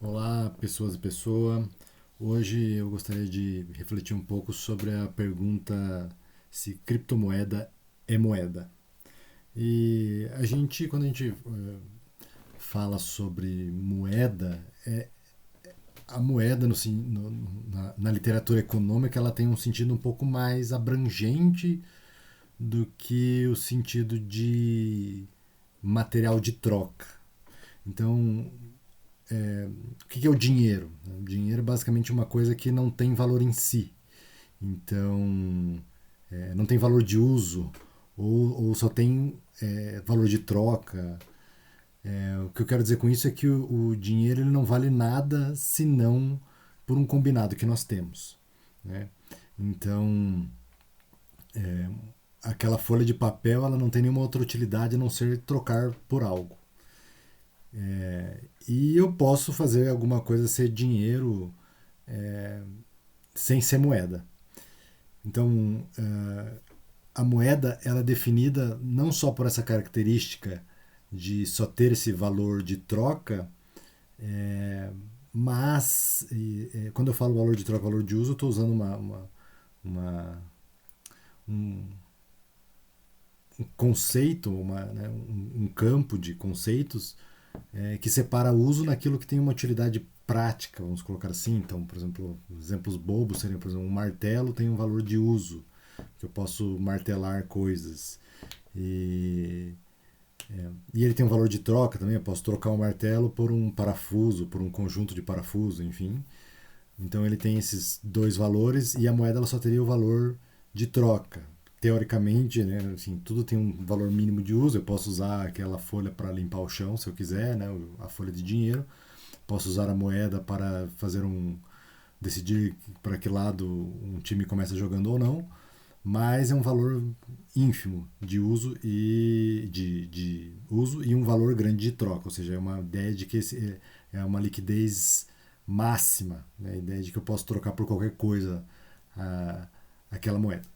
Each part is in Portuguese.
Olá, pessoas e pessoa. Hoje eu gostaria de refletir um pouco sobre a pergunta se criptomoeda é moeda. E quando a gente fala sobre moeda, a moeda na literatura econômica ela tem um sentido um pouco mais abrangente do que o sentido de material de troca. Então, o que é o dinheiro? O dinheiro é basicamente uma coisa que não tem valor em si. Então, não tem valor de uso ou só tem valor de troca. O que eu quero dizer com isso é que o dinheiro ele não vale nada senão por um combinado que nós temos. Né? Então, aquela folha de papel ela não tem nenhuma outra utilidade a não ser trocar por algo. E eu posso fazer alguma coisa ser dinheiro sem ser moeda. Então, a moeda ela é definida não só por essa característica de só ter esse valor de troca, é, mas quando eu falo valor de troca, valor de uso, eu estou usando uma- um, um conceito, um campo de conceitos que separa o uso naquilo que tem uma utilidade prática, vamos colocar assim. Então, por exemplo, exemplos bobos seriam, por exemplo, um martelo tem um valor de uso, que eu posso martelar coisas. E, e ele tem um valor de troca também, eu posso trocar um martelo por um parafuso, por um conjunto de parafuso, enfim. Então ele tem esses dois valores e a moeda ela só teria o valor de troca. Teoricamente, né, assim, tudo tem um valor mínimo de uso. Eu posso usar aquela folha para limpar o chão, se eu quiser, né, a folha de dinheiro. Posso usar a moeda para fazer decidir para que lado um time começa jogando ou não. Mas é um valor ínfimo de uso de uso e um valor grande de troca. Ou seja, é uma ideia de que é uma liquidez máxima, né? A ideia de que eu posso trocar por qualquer coisa a, aquela moeda.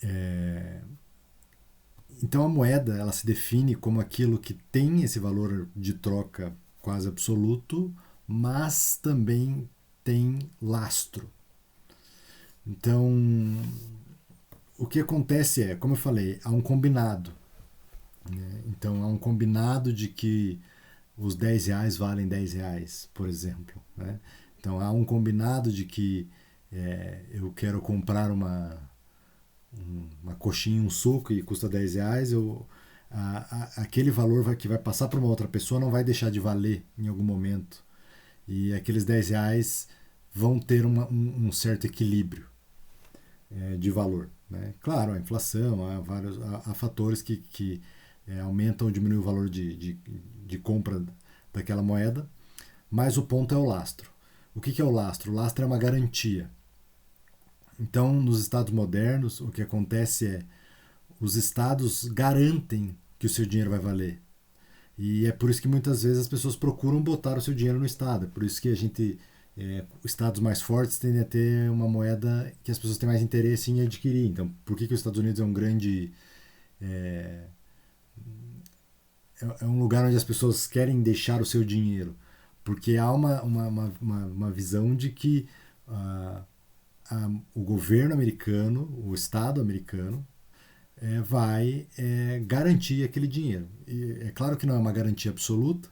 É, então a moeda ela se define como aquilo que tem esse valor de troca quase absoluto, mas também tem lastro. Então o que acontece é, como eu falei, há um combinado. Né? Então há um combinado de que os R$ 10 valem R$ 10, por exemplo. Né? Então há um combinado de que eu quero comprar uma coxinha, um suco e custa R$ 10, aquele valor que vai passar para uma outra pessoa não vai deixar de valer em algum momento. E aqueles R$ 10 vão ter um certo equilíbrio de valor. Né? Claro, a inflação, há fatores que aumentam ou diminuem o valor de compra daquela moeda, mas o ponto é o lastro. O que é o lastro? O lastro é uma garantia. Então, nos estados modernos, o que acontece é os estados garantem que o seu dinheiro vai valer. E é por isso que muitas vezes as pessoas procuram botar o seu dinheiro no estado. É por isso que estados mais fortes tendem a ter uma moeda que as pessoas têm mais interesse em adquirir. Então, por que os Estados Unidos é um grande é, é um lugar onde as pessoas querem deixar o seu dinheiro? Porque há uma visão de que ah, o governo americano, o Estado americano, vai garantir aquele dinheiro. E é claro que não é uma garantia absoluta,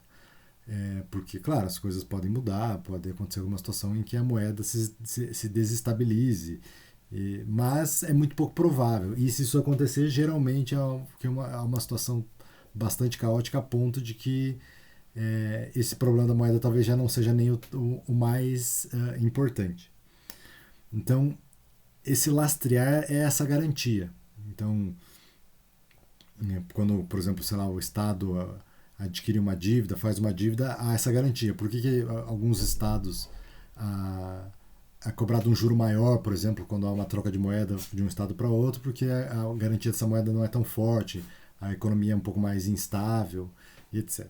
porque, claro, as coisas podem mudar, pode acontecer alguma situação em que a moeda se desestabilize, mas é muito pouco provável. E se isso acontecer, geralmente é uma situação bastante caótica a ponto de que esse problema da moeda talvez já não seja nem o mais importante. Então, esse lastrear é essa garantia. Então, quando, por exemplo, sei lá, o Estado adquire uma dívida, faz uma dívida, há essa garantia. Por que alguns estados é cobrado um juro maior, por exemplo, quando há uma troca de moeda de um estado para outro, porque a garantia dessa moeda não é tão forte, a economia é um pouco mais instável, e etc.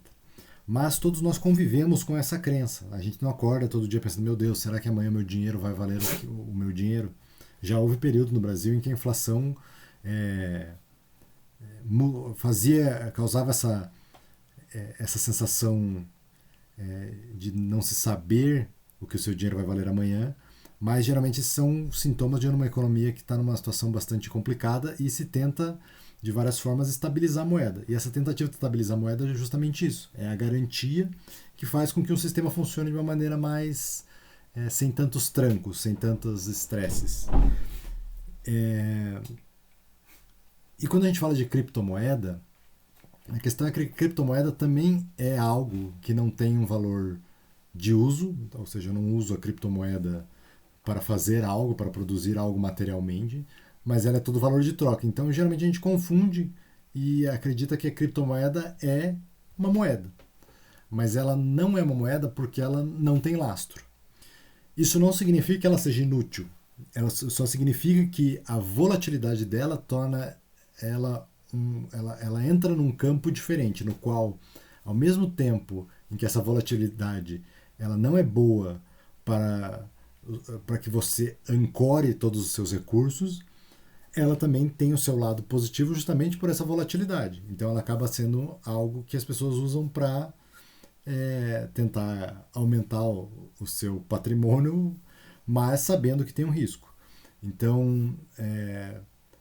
Mas todos nós convivemos com essa crença. A gente não acorda todo dia pensando, meu Deus, será que amanhã meu dinheiro vai valer o meu dinheiro? Já houve período no Brasil em que a inflação é, causava essa sensação de não se saber o que o seu dinheiro vai valer amanhã, mas geralmente são sintomas de uma economia que está numa situação bastante complicada e se tenta, de várias formas, estabilizar a moeda. E essa tentativa de estabilizar a moeda é justamente isso. É a garantia que faz com que o sistema funcione de uma maneira mais sem tantos trancos, sem tantos estresses. E quando a gente fala de criptomoeda, a questão é que criptomoeda também é algo que não tem um valor de uso, ou seja, eu não uso a criptomoeda para fazer algo, para produzir algo materialmente, mas ela é todo valor de troca. Então, geralmente a gente confunde e acredita que a criptomoeda é uma moeda, mas ela não é uma moeda porque ela não tem lastro. Isso não significa que ela seja inútil, ela só significa que a volatilidade dela torna ela entra num campo diferente, no qual, ao mesmo tempo em que essa volatilidade ela não é boa para, para que você ancore todos os seus recursos, ela também tem o seu lado positivo justamente por essa volatilidade. Então ela acaba sendo algo que as pessoas usam para tentar aumentar o seu patrimônio, mas sabendo que tem um risco. Então,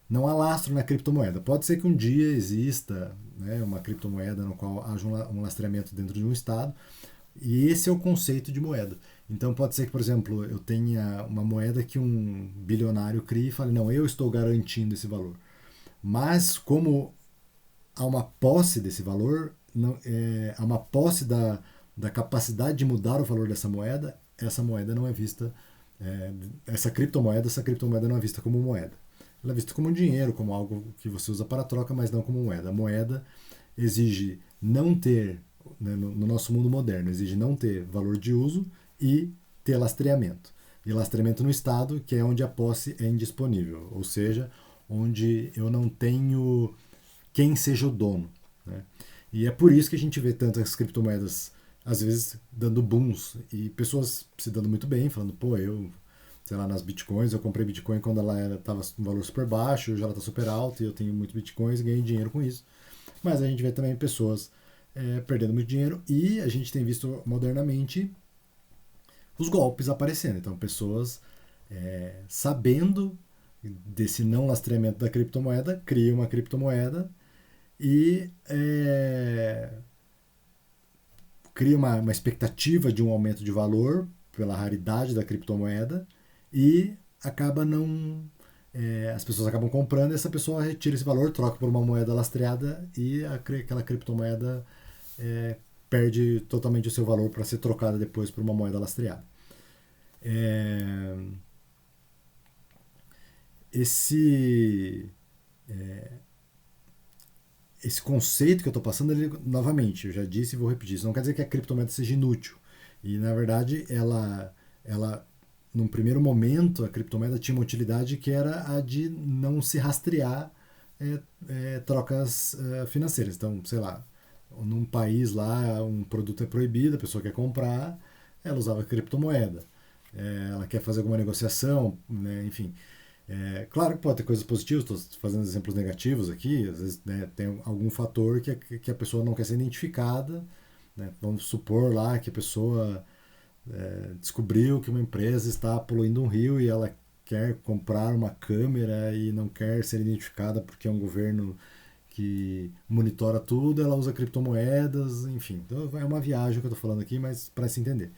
não há lastro na criptomoeda. Pode ser que um dia exista, né, uma criptomoeda no qual haja um lastreamento dentro de um estado, e esse é o conceito de moeda. Então pode ser que, por exemplo, eu tenha uma moeda que um bilionário crie e fale, não, eu estou garantindo esse valor. Mas como há uma posse desse valor, não, há uma posse da capacidade de mudar o valor dessa moeda, essa moeda não é vista, essa criptomoeda não é vista como moeda. Ela é vista como dinheiro, como algo que você usa para troca, mas não como moeda. A moeda exige não ter, né, no nosso mundo moderno, exige não ter valor de uso e ter lastreamento. E lastreamento no Estado, que é onde a posse é indisponível, ou seja, onde eu não tenho quem seja o dono. Né? E é por isso que a gente vê tantas criptomoedas, às vezes, dando booms e pessoas se dando muito bem, falando, pô, eu, sei lá, nas bitcoins, eu comprei bitcoin quando ela estava um valor super baixo, hoje ela está super alta e eu tenho muito bitcoins e ganhei dinheiro com isso. Mas a gente vê também pessoas perdendo muito dinheiro e a gente tem visto modernamente os golpes aparecendo. Então, pessoas sabendo desse não lastreamento da criptomoeda, criam uma criptomoeda e cria uma expectativa de um aumento de valor pela raridade da criptomoeda e acaba não. As pessoas acabam comprando e essa pessoa retira esse valor, troca por uma moeda lastreada e aquela criptomoeda perde totalmente o seu valor para ser trocada depois por uma moeda lastreada. Esse esse conceito que eu estou passando, ele, novamente, eu já disse e vou repetir, isso não quer dizer que a criptomoeda seja inútil. E, na verdade, num primeiro momento, a criptomoeda tinha uma utilidade que era a de não se rastrear trocas financeiras. Então, sei lá, num país lá, um produto é proibido, a pessoa quer comprar, ela usava criptomoeda. Ela quer fazer alguma negociação, né, enfim. Claro que pode ter coisas positivas, estou fazendo exemplos negativos aqui, às vezes, né, tem algum fator que a pessoa não quer ser identificada, né, vamos supor lá que a pessoa descobriu que uma empresa está poluindo um rio e ela quer comprar uma câmera e não quer ser identificada porque é um governo que monitora tudo, ela usa criptomoedas, enfim. Então é uma viagem que eu estou falando aqui, mas para se entender.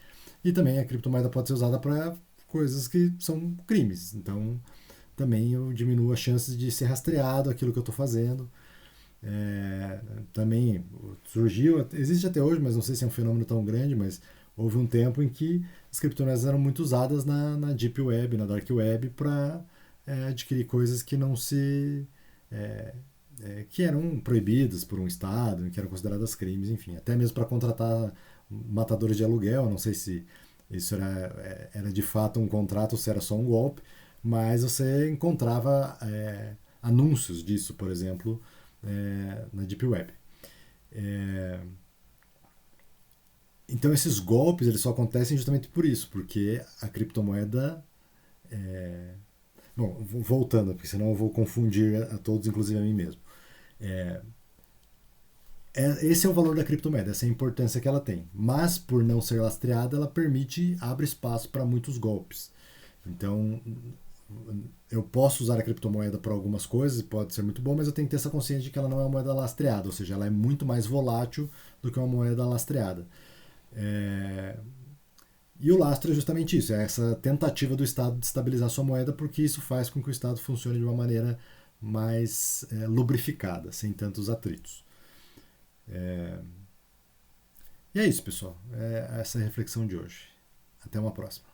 E também a criptomoeda pode ser usada para coisas que são crimes. Então também eu diminuo as chances de ser rastreado aquilo que eu estou fazendo. Também surgiu, existe até hoje, mas não sei se é um fenômeno tão grande, mas houve um tempo em que as criptomoedas eram muito usadas na Deep Web, na Dark Web, para adquirir coisas que não se. Que eram proibidas por um Estado, que eram consideradas crimes, enfim, até mesmo para contratar matadores de aluguel, não sei se isso era de fato um contrato ou se era só um golpe, mas você encontrava anúncios disso, por exemplo, na Deep Web. Então esses golpes eles só acontecem justamente por isso, porque a criptomoeda. Bom, voltando, porque senão eu vou confundir a todos, inclusive a mim mesmo. esse é o valor da criptomoeda, essa é a importância que ela tem. Mas, por não ser lastreada, ela abre espaço para muitos golpes. Então, eu posso usar a criptomoeda para algumas coisas, pode ser muito bom, mas eu tenho que ter essa consciência de que ela não é uma moeda lastreada, ou seja, ela é muito mais volátil do que uma moeda lastreada. É, e o lastro é justamente isso, é essa tentativa do Estado de estabilizar sua moeda, porque isso faz com que o Estado funcione de uma maneira mais lubrificada, sem tantos atritos. E é isso, pessoal. É essa a reflexão de hoje. Até uma próxima.